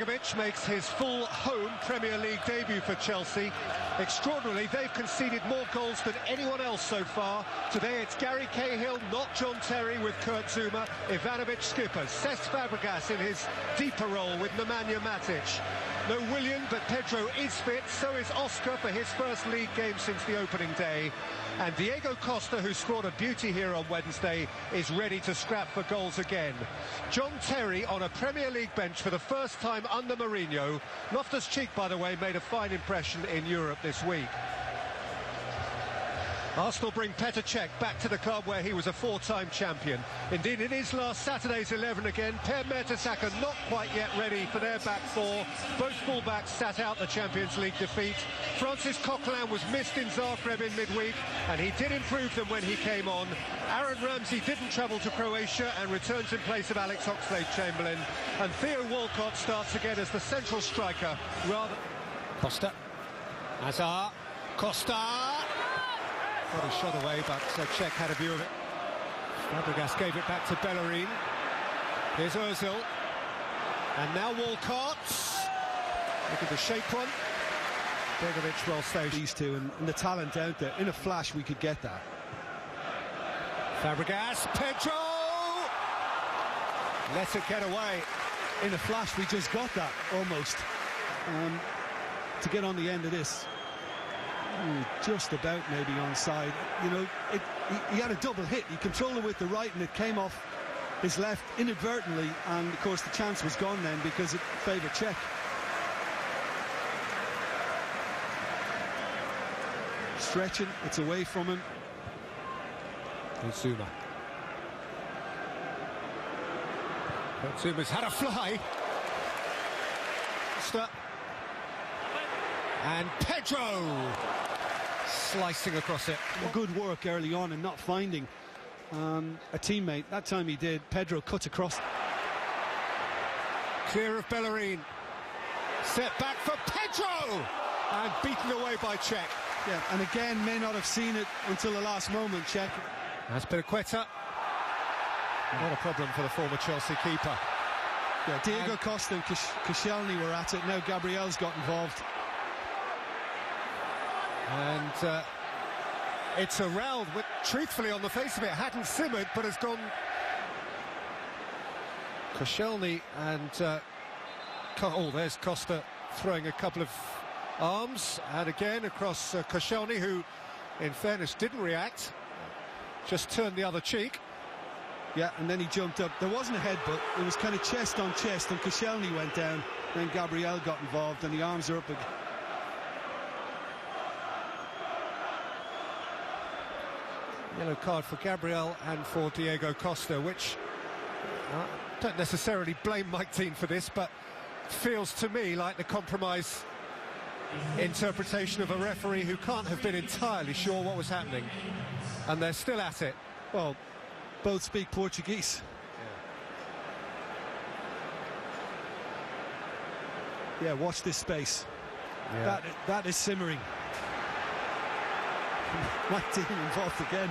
Begovic makes his full home Premier League debut for Chelsea. Extraordinarily, they've conceded more goals than anyone else so far. Today it's Gary Cahill, not John Terry, with Kurt Zouma. Ivanovic skipper, Cesc Fabregas in his deeper role with Nemanja Matic. No Willian, but Pedro is fit, so is Oscar for his first league game since the opening day. And Diego Costa, who scored a beauty here on Wednesday, is ready to scrap for goals again. John Terry on a Premier League bench for the first time under Mourinho. Loftus-Cheek, by the way, made a fine impression in Europe this week. Arsenal bring Petr Cech back to the club where he was a four-time champion. Indeed, it is last Saturday's 11 again. Per Mertesacker not quite yet ready for their back four. Both fullbacks sat out the Champions League defeat. Francis Coquelin was missed in Zagreb in midweek, and he did improve them when he came on. Aaron Ramsey didn't travel to Croatia and returns in place of Alex Oxlade-Chamberlain. And Theo Walcott starts again as the central striker. Costa. Hazard. Costa. Got a shot away, but Cech had a view of it. Fabregas gave it back to Bellerin. Here's Ozil. And now Walcott. Look at the shape one. Begovic well saved. These two, and the talent out there. In a flash, we could get that. Fabregas. Pedro! Let it get away. In a flash, we just got that, almost. To get on the end of this. Just about maybe onside. You know, he had a double hit. He controlled it with the right and it came off his left inadvertently, and of course the chance was gone then because it favoured Cech. Stretching, it's away from him. Zouma. Zouma's had a fly. And Pedro slicing across it. Good work early on and not finding a teammate. That time he did. Pedro cuts across. Clear of Bellerin. Set back for Pedro! And beaten away by Cech. Yeah, and again, may not have seen it until the last moment, Cech. That's Piliqueta. Not a problem for the former Chelsea keeper. Yeah, Diego Costa and Koscielny were at it. Now Gabriel's got involved. And it's a round which, truthfully, on the face of it, hadn't simmered, but has gone. Koscielny and there's Costa throwing a couple of arms, and again across Koscielny, who, in fairness, didn't react, just turned the other cheek. Yeah, and then he jumped up. There wasn't a headbutt. It was kind of chest on chest, and Koscielny went down. Then Gabriel got involved, and the arms are up again. Yellow card for Gabriel and for Diego Costa, which don't necessarily blame Mike Dean for this, but feels to me like the compromise interpretation of a referee who can't have been entirely sure what was happening, and they're still at it. Well, both speak Portuguese. Yeah, watch this space. Yeah. That is simmering. Mike Dean involved again.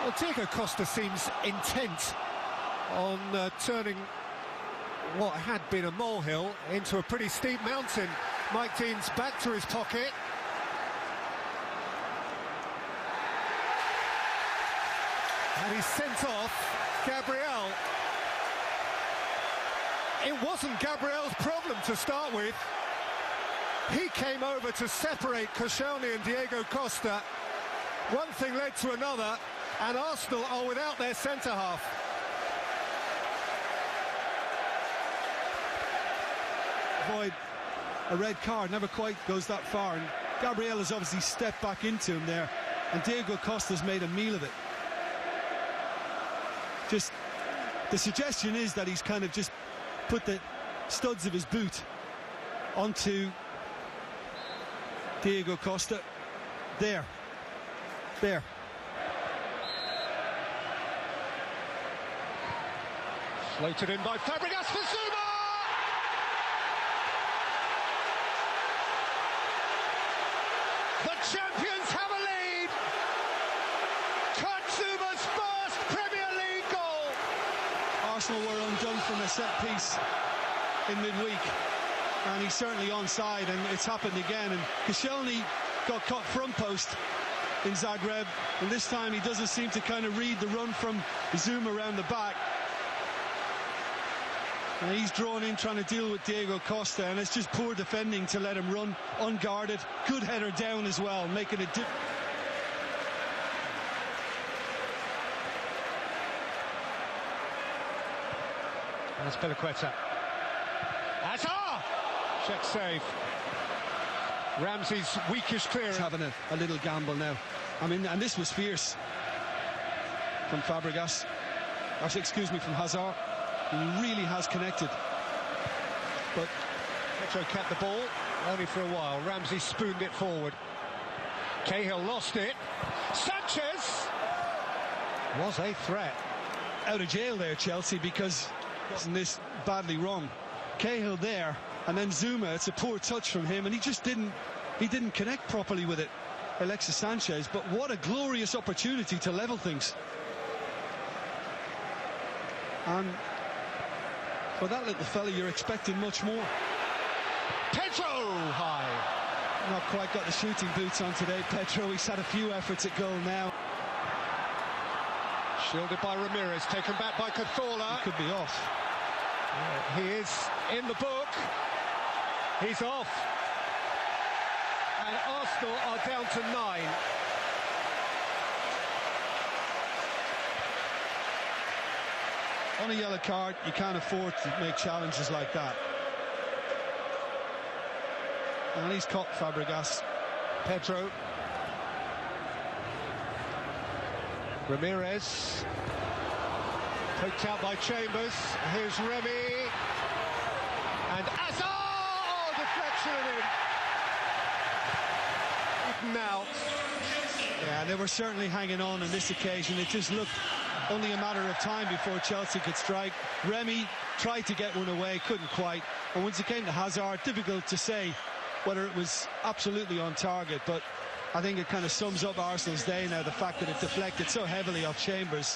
Well, Diego Costa seems intent on turning what had been a molehill into a pretty steep mountain. Mike Dean's back to his pocket. And he's sent off Gabriel. It wasn't Gabriel's problem to start with. He came over to separate Koscielny and Diego Costa. One thing led to another, and Arsenal are without their centre-half. Avoid a red card, never quite goes that far, and Gabriel has obviously stepped back into him there, and Diego Costa's made a meal of it. Just, the suggestion is that he's kind of just put the studs of his boot onto Diego Costa. There. Floated in by Fabregas for Zouma! The champions have a lead! Kurt Zouma's first Premier League goal! Arsenal were undone from a set piece in midweek, and he's certainly onside, and it's happened again. And Koscielny got caught front post in Zagreb, and this time he doesn't seem to kind of read the run from Zouma around the back. And he's drawn in trying to deal with Diego Costa, and it's just poor defending to let him run unguarded. Good header down as well, making it That's Azpilicueta. Hazard! Check save. Ramsey's weakest clearance. having a little gamble now. I mean, and this was fierce from Fabregas. Actually, excuse me, from Hazard. He really has connected. But Petro kept the ball, only for a while. Ramsey spooned it forward. Cahill lost it. Sanchez was a threat. out of jail there, Chelsea, because wasn't this badly wrong? Cahill there, and then Zouma, it's a poor touch from him, and he didn't connect properly with it, Alexis Sanchez. But what a glorious opportunity to level things. And for that little fella, you're expecting much more. Pedro high. Not quite got the shooting boots on today, Pedro. He's had a few efforts at goal now. Shielded by Ramirez, taken back by Cazorla. He could be off. He is in the book. He's off. And Arsenal are down to 9. On a yellow card, you can't afford to make challenges like that. And he's caught Fabregas. Pedro. Ramirez. Poked out by Chambers. Here's Remy. And Hazard! Oh, deflection in. Now. Yeah, they were certainly hanging on this occasion. It just looked only a matter of time before Chelsea could strike. Remy tried to get one away, couldn't quite. And once it came to Hazard, difficult to say whether it was absolutely on target, but I think it kind of sums up Arsenal's day now, the fact that it deflected so heavily off Chambers.